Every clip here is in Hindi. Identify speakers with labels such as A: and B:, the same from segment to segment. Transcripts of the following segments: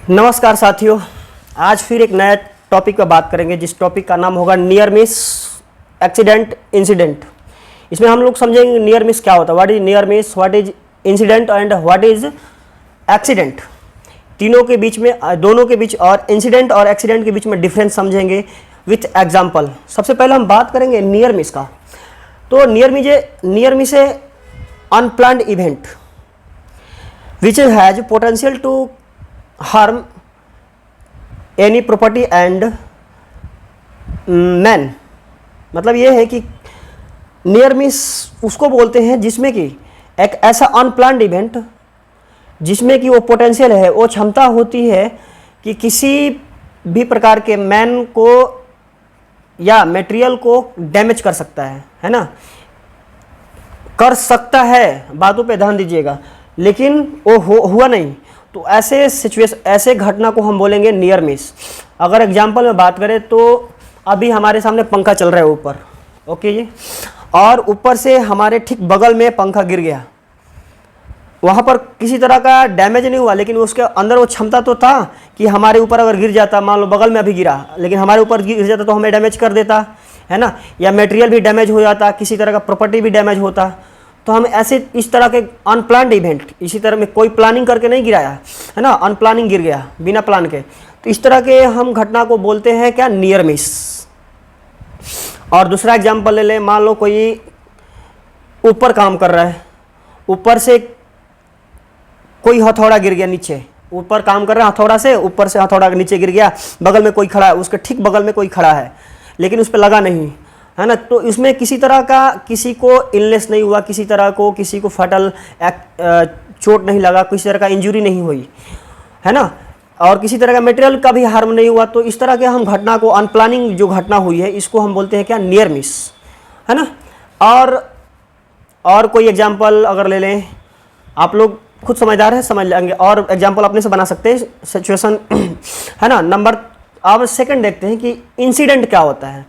A: नमस्कार साथियों, आज फिर एक नया टॉपिक पर बात करेंगे जिस टॉपिक का नाम होगा नियर मिस एक्सीडेंट इंसिडेंट। इसमें हम लोग समझेंगे नियर मिस क्या होता है, what is near miss, what is incident and what is accident. तीनों के बीच में, दोनों के बीच और इंसिडेंट और एक्सीडेंट के बीच में डिफरेंस समझेंगे विथ एग्जाम्पल। सबसे पहले हम बात करेंगे नियर मिस का। तो नियर मिस है unplanned event which has potential to harm any property and man। मतलब ये है कि नियर मिस उसको बोलते हैं जिसमें कि एक ऐसा अनप्लान्ड इवेंट जिसमें कि वो पोटेंशियल है, वो क्षमता होती है कि किसी भी प्रकार के मैन को या मटेरियल को डैमेज कर सकता है ना, कर सकता है, बातों पे ध्यान दीजिएगा, लेकिन वो हुआ नहीं। तो ऐसे सिचुएशन, ऐसे घटना को हम बोलेंगे नियर मिस। अगर एग्जांपल में बात करें तो अभी हमारे सामने पंखा चल रहा है ऊपर, ओके जी, और ऊपर से हमारे ठीक बगल में पंखा गिर गया। वहाँ पर किसी तरह का डैमेज नहीं हुआ, लेकिन उसके अंदर वो क्षमता तो था कि हमारे ऊपर अगर गिर जाता, मान लो बगल में अभी गिरा, लेकिन हमारे ऊपर गिर जाता तो हमें डैमेज कर देता है ना, या मटेरियल भी डैमेज हो जाता, किसी तरह का प्रॉपर्टी भी डैमेज होता। तो हम ऐसे इस तरह के अनप्लान्ड इवेंट, इसी तरह में कोई प्लानिंग करके नहीं गिराया है ना, अनप्लानिंग गिर गया बिना प्लान के, तो इस तरह के हम घटना को बोलते हैं क्या, नियर मिस। और दूसरा एग्जांपल ले लें, मान लो कोई ऊपर काम कर रहा है, ऊपर से कोई हथौड़ा गिर गया नीचे, ऊपर काम कर रहा है हथौड़ा से, ऊपर से हथौड़ा नीचे गिर गया, बगल में कोई खड़ा है, उसके ठीक बगल में कोई खड़ा है लेकिन उस पर लगा नहीं है ना, तो इसमें किसी तरह का किसी को इलनेस नहीं हुआ, किसी तरह को किसी को फटल चोट नहीं लगा, किसी तरह का इंजरी नहीं हुई है ना, और किसी तरह का मटेरियल का भी हार्म नहीं हुआ। तो इस तरह के हम घटना को, अनप्लानिंग जो घटना हुई है, इसको हम बोलते हैं क्या, नियर मिस, है ना। और कोई एग्जांपल अगर ले लें, आप लोग खुद समझदार है, समझ लेंगे, और एग्जांपल अपने से बना सकते हैं सिचुएशन है ना। अब सेकंड देखते हैं कि इंसिडेंट क्या होता है।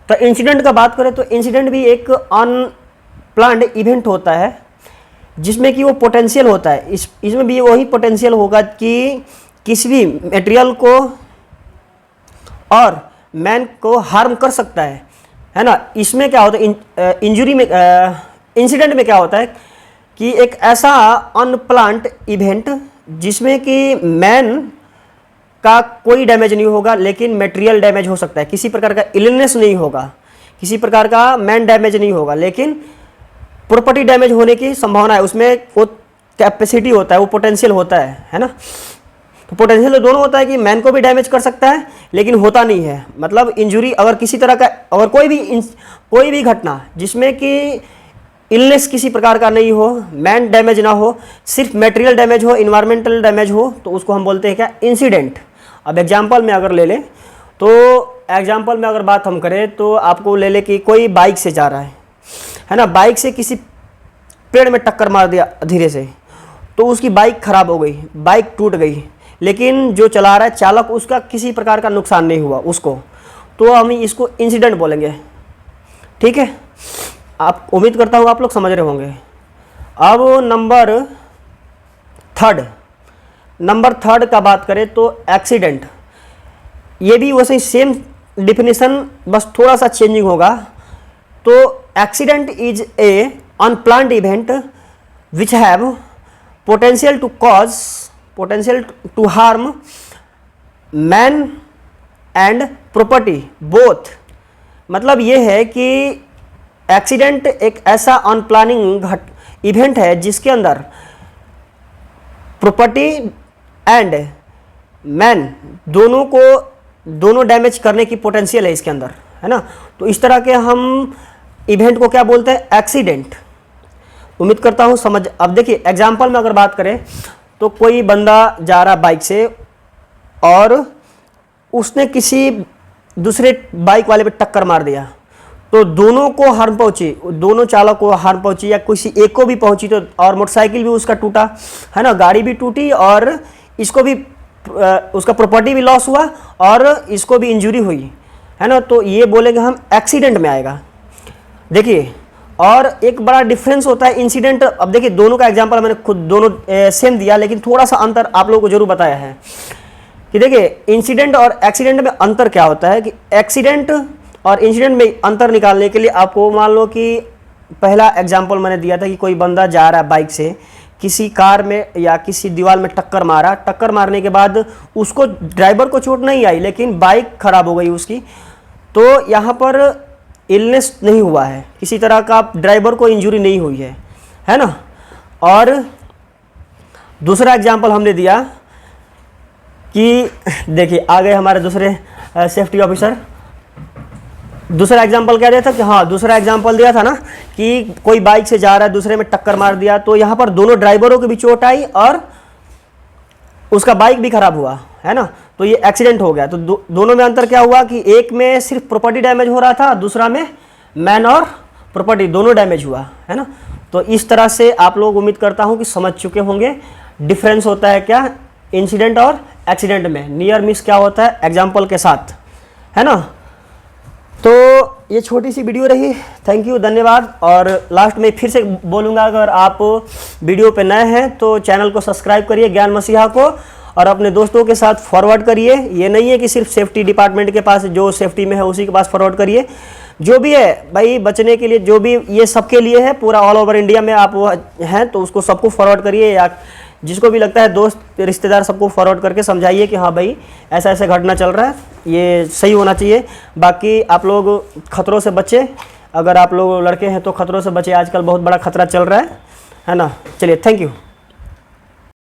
A: तो इंसिडेंट का बात करें तो इंसिडेंट भी एक अनप्लान्ड इवेंट होता है जिसमें कि वो पोटेंशियल होता है, इसमें भी वही पोटेंशियल होगा कि किसी भी मटेरियल को और मैन को हार्म कर सकता है ना। इसमें क्या होता है, इंजरी में, इंसिडेंट में क्या होता है कि एक ऐसा अनप्लान्ड इवेंट जिसमें कि मैन का कोई डैमेज नहीं होगा, लेकिन मटेरियल डैमेज हो सकता है, किसी प्रकार का इलनेस नहीं होगा, किसी प्रकार का मैन डैमेज नहीं होगा, लेकिन प्रॉपर्टी डैमेज होने की संभावना है, उसमें वो कैपेसिटी होता है, वो पोटेंशियल होता है ना। तो पोटेंशियल तो दोनों होता है कि मैन को भी डैमेज कर सकता है, लेकिन होता नहीं है। मतलब इंजुरी, अगर किसी तरह का, अगर कोई भी घटना जिसमें कि इलनेस किसी प्रकार का नहीं हो, मैन डैमेज ना हो, सिर्फ मटेरियल डैमेज हो, इन्वायरमेंटल डैमेज हो, तो उसको हम बोलते हैं क्या, इंसिडेंट। अब एग्जांपल में अगर ले लें तो एग्जांपल में अगर बात हम करें तो आपको ले लें कि कोई बाइक से जा रहा है ना, बाइक से किसी पेड़ में टक्कर मार दिया धीरे से, तो उसकी बाइक खराब हो गई, बाइक टूट गई, लेकिन जो चला रहा है चालक, उसका किसी प्रकार का नुकसान नहीं हुआ उसको, तो हम इसको इंसिडेंट बोलेंगे। ठीक है, आप, उम्मीद करता हूँ आप लोग समझ रहे होंगे। अब नंबर थर्ड का बात करें तो एक्सीडेंट, ये भी वैसे ही सेम डिफिनीशन, बस थोड़ा सा चेंजिंग होगा। तो accident is a unplanned event which have potential to harm man and property both. मतलब ये है कि एक्सीडेंट एक ऐसा अनप्लानिंग इवेंट है जिसके अंदर प्रॉपर्टी एंड मैन दोनों डैमेज करने की पोटेंशियल है इसके अंदर, है ना। तो इस तरह के हम इवेंट को क्या बोलते हैं, एक्सीडेंट। उम्मीद करता हूँ समझ। अब देखिए एग्जांपल में अगर बात करें तो कोई बंदा जा रहा बाइक से और उसने किसी दूसरे बाइक वाले पे टक्कर मार दिया, तो दोनों को हार्म पहुंची, दोनों चालक को हार्म पहुंची या किसी एक को भी पहुंची, तो और मोटरसाइकिल भी उसका टूटा, है ना, गाड़ी भी टूटी और इसको भी उसका प्रॉपर्टी भी लॉस हुआ और इसको भी इंजरी हुई, है ना। तो ये बोलेंगे हम एक्सीडेंट में आएगा। देखिए और एक बड़ा डिफरेंस होता है इंसिडेंट। अब देखिए दोनों का एग्जांपल मैंने खुद दोनों सेम दिया, लेकिन थोड़ा सा अंतर आप लोगों को जरूर बताया है। कि देखिए इंसिडेंट और एक्सीडेंट में अंतर क्या होता है, कि एक्सीडेंट और इंसिडेंट में अंतर निकालने के लिए आपको मान लो कि पहला एग्जांपल मैंने दिया था कि कोई बंदा जा रहा है बाइक से, किसी कार में या किसी दीवार में टक्कर मारा, टक्कर मारने के बाद उसको ड्राइवर को चोट नहीं आई लेकिन बाइक खराब हो गई उसकी, तो यहाँ पर इलनेस नहीं हुआ है, किसी तरह का ड्राइवर को इंजरी नहीं हुई है ना। और दूसरा एग्जांपल हमने दिया कि देखिए आ गए हमारे दूसरे सेफ्टी ऑफिसर। दूसरा एग्जांपल क्या दिया था कि हाँ, दूसरा एग्जांपल दिया था ना कि कोई बाइक से जा रहा है, दूसरे में टक्कर मार दिया, तो यहाँ पर दोनों ड्राइवरों को भी चोट आई और उसका बाइक भी खराब हुआ, है ना। तो ये एक्सीडेंट हो गया। तो दोनों में अंतर क्या हुआ कि एक में सिर्फ प्रॉपर्टी डैमेज हो रहा था, दूसरा में मैन और प्रॉपर्टी दोनों डैमेज हुआ, है ना। तो इस तरह से आप लोग उम्मीद करता हूँ कि समझ चुके होंगे डिफरेंस होता है क्या इंसिडेंट और एक्सीडेंट में, नियर मिस क्या होता है एग्जाम्पल के साथ, है ना। तो ये छोटी सी वीडियो रही, थैंक यू, धन्यवाद। और लास्ट में फिर से बोलूँगा, अगर आप वीडियो पे नए हैं तो चैनल को सब्सक्राइब करिए ज्ञान मसीहा को, और अपने दोस्तों के साथ फॉरवर्ड करिए। ये नहीं है कि सिर्फ सेफ्टी डिपार्टमेंट के पास जो सेफ्टी में है उसी के पास फॉरवर्ड करिए, जो भी है भाई बचने के लिए, जो भी ये सबके लिए है, पूरा ऑल ओवर इंडिया में आप हैं तो उसको सबको फॉरवर्ड करिए, या जिसको भी लगता है दोस्त रिश्तेदार सबको फॉरवर्ड करके समझाइए कि हाँ भाई ऐसा ऐसा घटना चल रहा है, ये सही होना चाहिए। बाकी आप लोग खतरों से बचें, अगर आप लोग लड़के हैं तो खतरों से बचें, आजकल बहुत बड़ा खतरा चल रहा है ना। चलिए, थैंक यू।